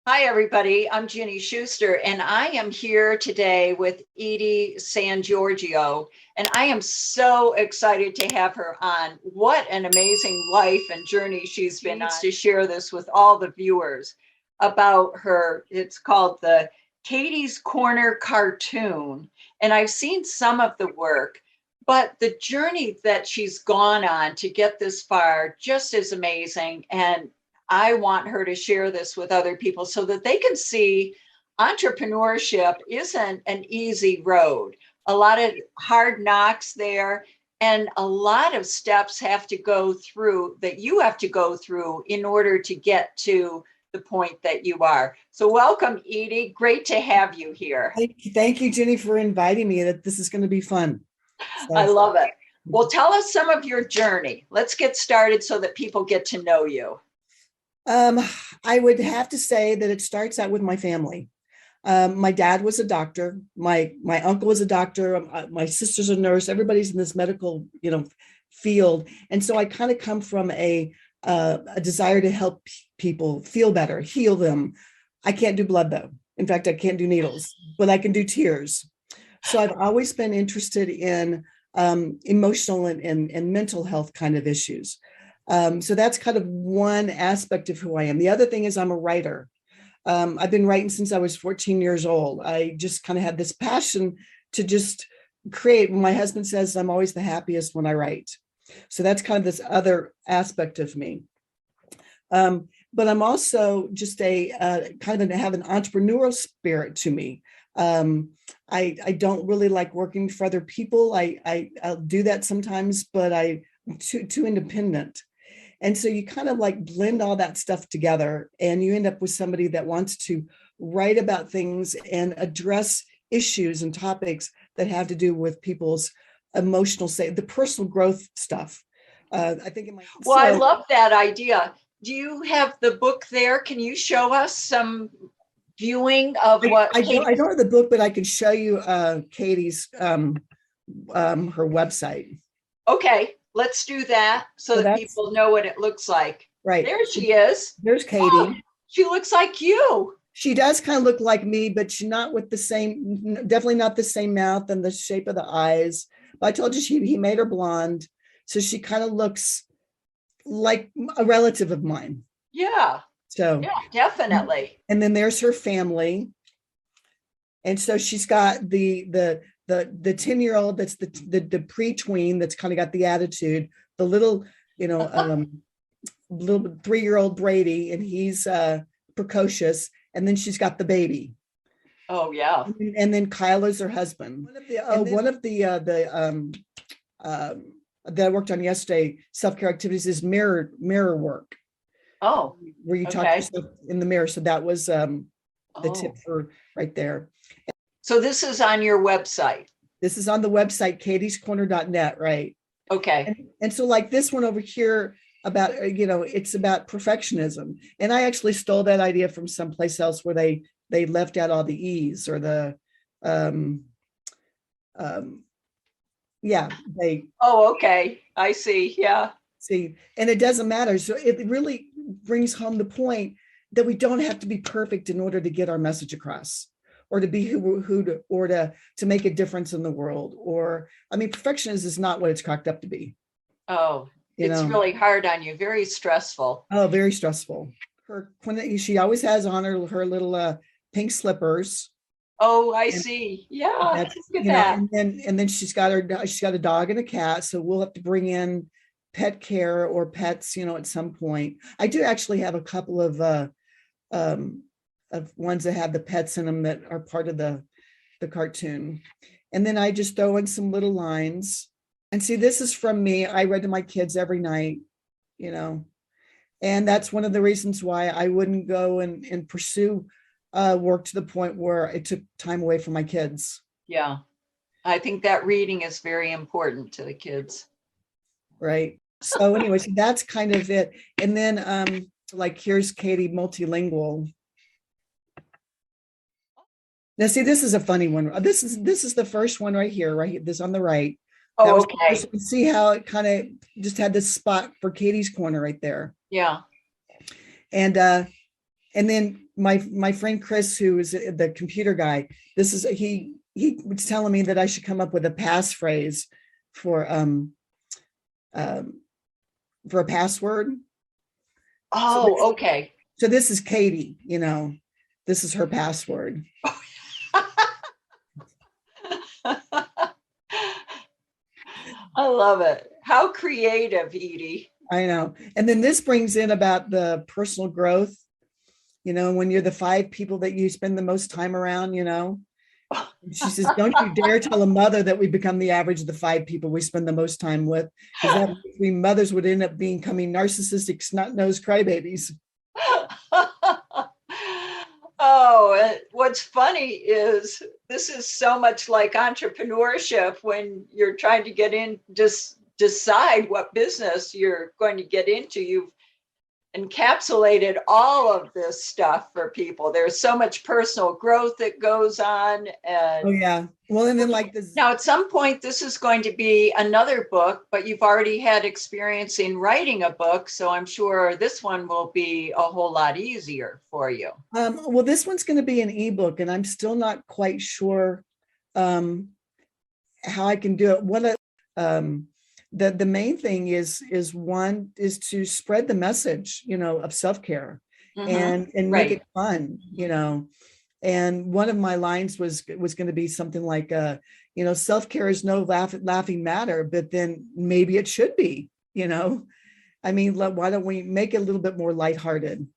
Hi, everybody. I'm Ginny Schuster, and I am here today with Edie Sangiorgio, and I am so excited to have her on. What an amazing life and journey she's been on to share this with all the viewers about her. It's called the Catie's Corner cartoon, and I've seen some of the work, but the journey that she's gone on to get this far just is amazing. And I want her to share this with other people so that they can see entrepreneurship isn't an easy road. A lot of hard knocks there, and a lot of steps have to go through that you have to go through in order to get to the point that you are. So welcome, Edie. Great to have you here. Thank you, Ginny, for inviting me. That this is going to be fun. So. I love it. Well, tell us some of your journey. Let's get started so that people get to know you. I would have to say that it starts out with my family. My dad was a doctor. My uncle was a doctor. My sister's a nurse. Everybody's in this medical, field, and so I kind of come from a desire to help people feel better, heal them. I can't do blood though. In fact, I can't do needles, but I can do tears. So I've always been interested in emotional and mental health kind of issues. So that's kind of one aspect of who I am. The other thing is I'm a writer. I've been writing since I was 14 years old. I just kind of had this passion to just create. My husband says I'm always the happiest when I write. So that's kind of this other aspect of me. But I'm also just have an entrepreneurial spirit to me. I don't really like working for other people. I'll do that sometimes, but I'm too independent. And so you kind of like blend all that stuff together and you end up with somebody that wants to write about things and address issues and topics that have to do with people's emotional state, the personal growth stuff. I think it might. Well, I love that idea. Do you have the book there? Can you show us some viewing of what? I don't have the book, but I can show you Catie's her website. Okay, let's do that so that people know what it looks like. Right. There she is. There's Catie. Oh, she looks like you. She does kind of look like me, but she's not with the same, definitely not the same mouth and the shape of the eyes. But I told you he made her blonde. So she kind of looks like a relative of mine. Yeah. So yeah, definitely. And then there's her family. And so she's got the 10-year-old that's the pre-tween that's kind of got the attitude, the little, little 3-year-old Brady, and he's precocious. And then she's got the baby. Oh yeah. And then Kyle is her husband. One of the that I worked on yesterday, self-care activities, is mirror work. Oh, where you talk to yourself in the mirror. So that was the tip for right there. So this is on your website. This is on the website, catiescorner.net, right? Okay. And so like this one over here about, it's about perfectionism. And I actually stole that idea from someplace else where they left out all the E's or the, Oh, okay. I see. Yeah. See, and it doesn't matter. So it really brings home the point that we don't have to be perfect in order to get our message across, or to be to make a difference in the world. Or, perfectionism is not what it's cracked up to be. Oh, it's really hard on you. Very stressful. Oh, very stressful. She always has on her little pink slippers. Oh, I see. Yeah. Look at that. And then she's got a dog and a cat. So we'll have to bring in pet care or pets, at some point. I do actually have a couple of ones that have the pets in them that are part of the cartoon. And then I just throw in some little lines. And see, this is from me. I read to my kids every night, and that's one of the reasons why I wouldn't go and pursue work to the point where it took time away from my kids. Yeah. I think that reading is very important to the kids. Right. So anyway, so that's kind of it. And then like here's Catie multilingual. Now see, this is a funny one. This is the first one right here, this on the right. Oh, okay. See how it kind of just had this spot for Catie's Corner right there. Yeah. And then my friend Chris, who is the computer guy, he was telling me that I should come up with a passphrase for a password. Oh, okay. So this is Catie, this is her password. I love it. How creative, Edie. I know. And then this brings in about the personal growth, when you're the 5 people that you spend the most time around, She says, don't you dare tell a mother that we become the average of the 5 people we spend the most time with, because that we mothers would end up becoming narcissistic, snot-nosed crybabies. Oh, what's funny is this is so much like entrepreneurship when you're trying to get in, just decide what business you're going to get into. You've encapsulated all of this stuff for people. There's so much personal growth that goes on. And oh yeah. Well, and then like this. Now, at some point, this is going to be another book, but you've already had experience in writing a book. So I'm sure this one will be a whole lot easier for you. Well, this one's going to be an ebook, and I'm still not quite sure how I can do it. The main thing is to spread the message, of self-care and make it fun, And one of my lines was going to be something like, self-care is no laughing matter, but then maybe it should be, I mean, why don't we make it a little bit more lighthearted,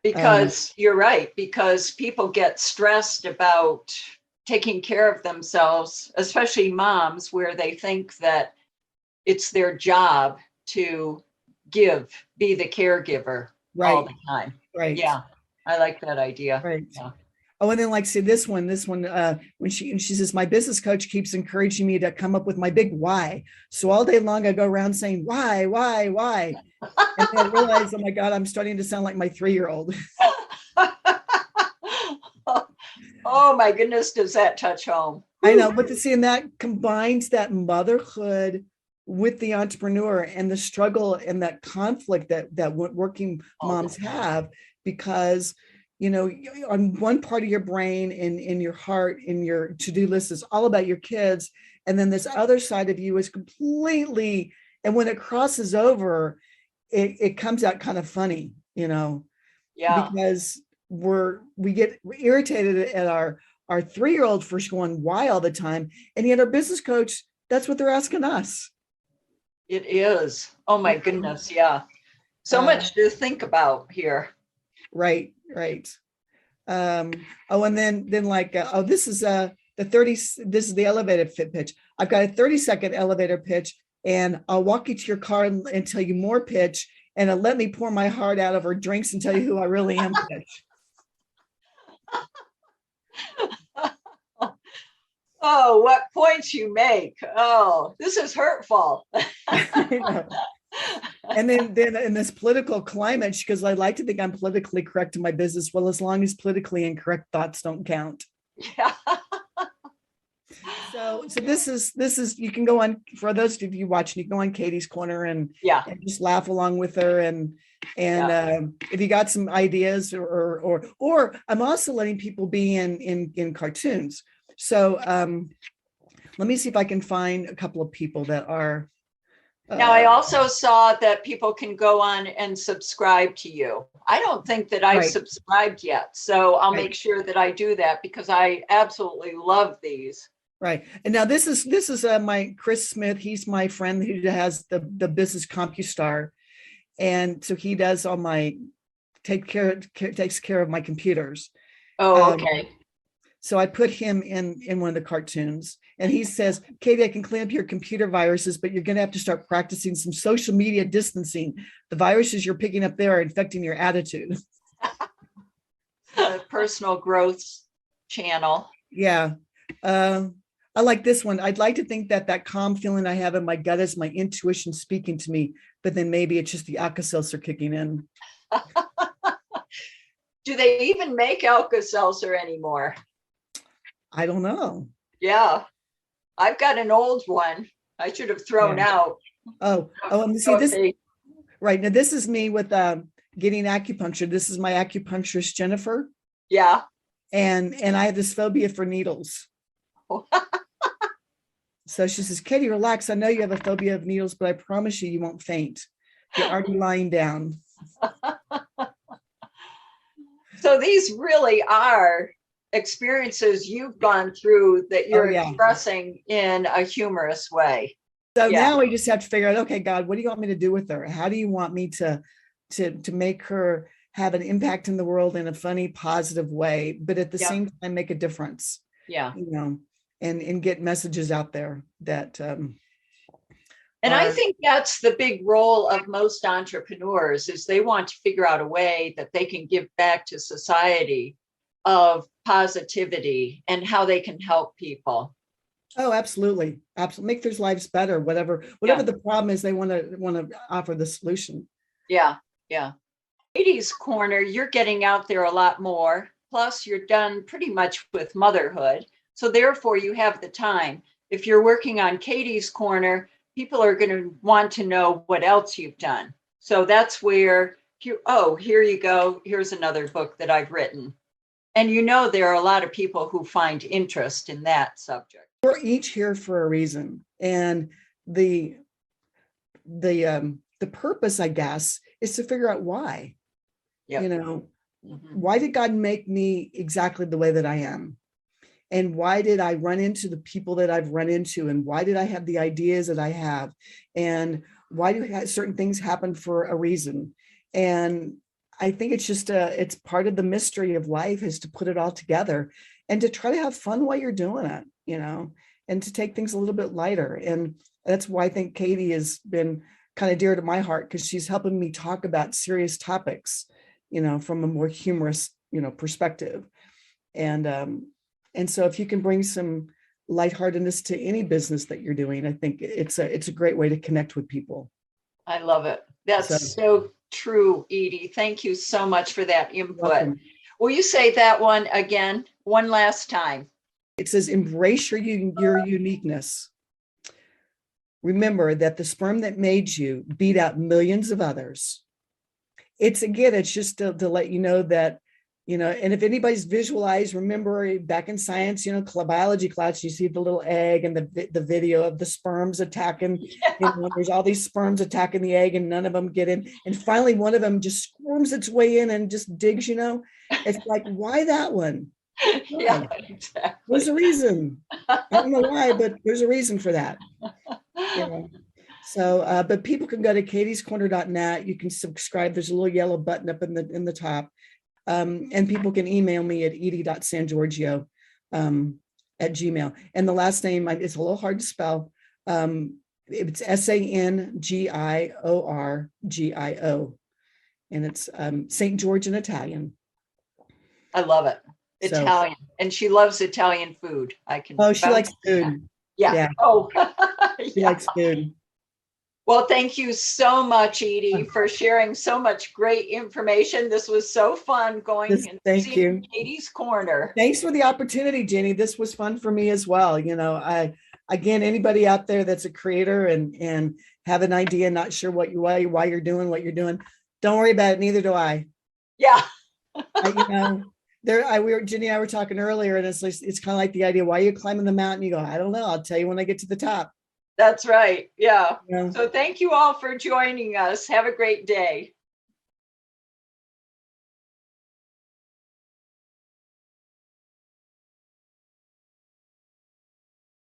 Because you're right, because people get stressed about taking care of themselves, especially moms, where they think that it's their job to be the caregiver all the time. Right. Yeah. I like that idea. Right. Yeah. Oh, and then like, see this one, when she says, my business coach keeps encouraging me to come up with my big why. So all day long I go around saying, why? And then I realize, oh my God, I'm starting to sound like my 3-year-old. Oh my goodness, does that touch home? I know, but to see, and that combines that motherhood with the entrepreneur and the struggle and that conflict that working moms have, because on one part of your brain, in your heart, in your to-do list is all about your kids, and then this other side of you is completely, and when it crosses over, it comes out kind of funny, because we get irritated at our 3-year-old for going why all the time, and yet our business coach, that's what they're asking us. It is. Oh my goodness. Yeah. So much to think about here. Right. Oh, and then like, this is this is the elevator fit pitch. I've got a 30-second elevator pitch, and I'll walk you to your car and tell you more pitch, and let me pour my heart out of her drinks and tell you who I really am pitch. Oh, what points you make. Oh, this is hurtful. And then in this political climate, because I like to think I'm politically correct in my business. Well, as long as politically incorrect thoughts don't count. Yeah. So this is you can go on, for those of you watching, you can go on Catie's Corner and just laugh along with her, and if you got some ideas, or I'm also letting people be in cartoons. So let me see if I can find a couple of people that are. Now, I also saw that people can go on and subscribe to you. I don't think that I've subscribed yet, so I'll make sure that I do that, because I absolutely love these. Right. And now this is my Chris Smith. He's my friend who has the business CompuStar. And so he does all my takes care of my computers. Oh, okay. So I put him in one of the cartoons, and he says, Catie, I can clean up your computer viruses, but you're going to have to start practicing some social media distancing. The viruses you're picking up there are infecting your attitude. Personal growth channel. Yeah. I like this one. I'd like to think that calm feeling I have in my gut is my intuition speaking to me, but then maybe it's just the Alka-Seltzer kicking in. Do they even make Alka-Seltzer anymore? I don't know. Yeah. I've got an old one I should have thrown out. Oh, and see this. Right. Now this is me with getting acupuncture. This is my acupuncturist, Jennifer. Yeah. And I have this phobia for needles. So she says, Catie, relax. I know you have a phobia of needles, but I promise you, you won't faint. You're already lying down. So these really are experiences you've gone through that you're expressing in a humorous way. So now we just have to figure out, okay, God, what do you want me to do with her? How do you want me to make her have an impact in the world in a funny, positive way, but at the same time make a difference? Yeah. You know, and get messages out there that and I think that's the big role of most entrepreneurs, is they want to figure out a way that they can give back to society of positivity and how they can help people. Oh, absolutely. Absolutely. Make their lives better, whatever the problem is, they want to offer the solution. Yeah. Yeah. Edie's Corner, you're getting out there a lot more. Plus, you're done pretty much with motherhood. So therefore, you have the time. If you're working on Catie's Corner, people are going to want to know what else you've done. So that's where, here you go. Here's another book that I've written. And you know, there are a lot of people who find interest in that subject. We're each here for a reason. And the purpose, I guess, is to figure out why. You know, why did God make me exactly the way that I am? And why did I run into the people that I've run into? And why did I have the ideas that I have? And why do certain things happen for a reason? And I think it's just it's part of the mystery of life, is to put it all together and to try to have fun while you're doing it, you know, and to take things a little bit lighter. And that's why I think Catie has been kind of dear to my heart, because she's helping me talk about serious topics, you know, from a more humorous, you know, perspective. And so if you can bring some lightheartedness to any business that you're doing, I think it's a great way to connect with people. I love it. That's so true, Edie. Thank you so much for that input. Welcome. Will you say that one again, one last time? It says, embrace your uniqueness. Remember that the sperm that made you beat out millions of others. It's just to let you know that, you know, and if anybody's visualized, remember back in science, you know, biology class, you see the little egg and the video of the sperms attacking. You know, there's all these sperms attacking the egg and none of them get in. And finally, one of them just squirms its way in and just digs, you know. It's like, why that one? Yeah, exactly. There's a reason. I don't know why, but there's a reason for that. You know? So, but people can go to catiescorner.net. You can subscribe. There's a little yellow button up in the top. And people can email me at edie.sangiorgio at Gmail. And the last name is a little hard to spell. It's Sangiorgio. And it's St. George in Italian. I love it. Italian. And she loves Italian food. I can. Oh, she likes food. Yeah. Oh, she likes food. Well, thank you so much, Edie, for sharing so much great information. This was so fun going and thank you. Catie's Corner. Thanks for the opportunity, Ginny. This was fun for me as well. You know, again, anybody out there that's a creator and have an idea, not sure why you're doing what you're doing, don't worry about it. Neither do I. Yeah. You know, Ginny and I were talking earlier, and it's kind of like the idea, why are you climbing the mountain? You go, I don't know. I'll tell you when I get to the top. That's right. Yeah. Yeah. So thank you all for joining us. Have a great day.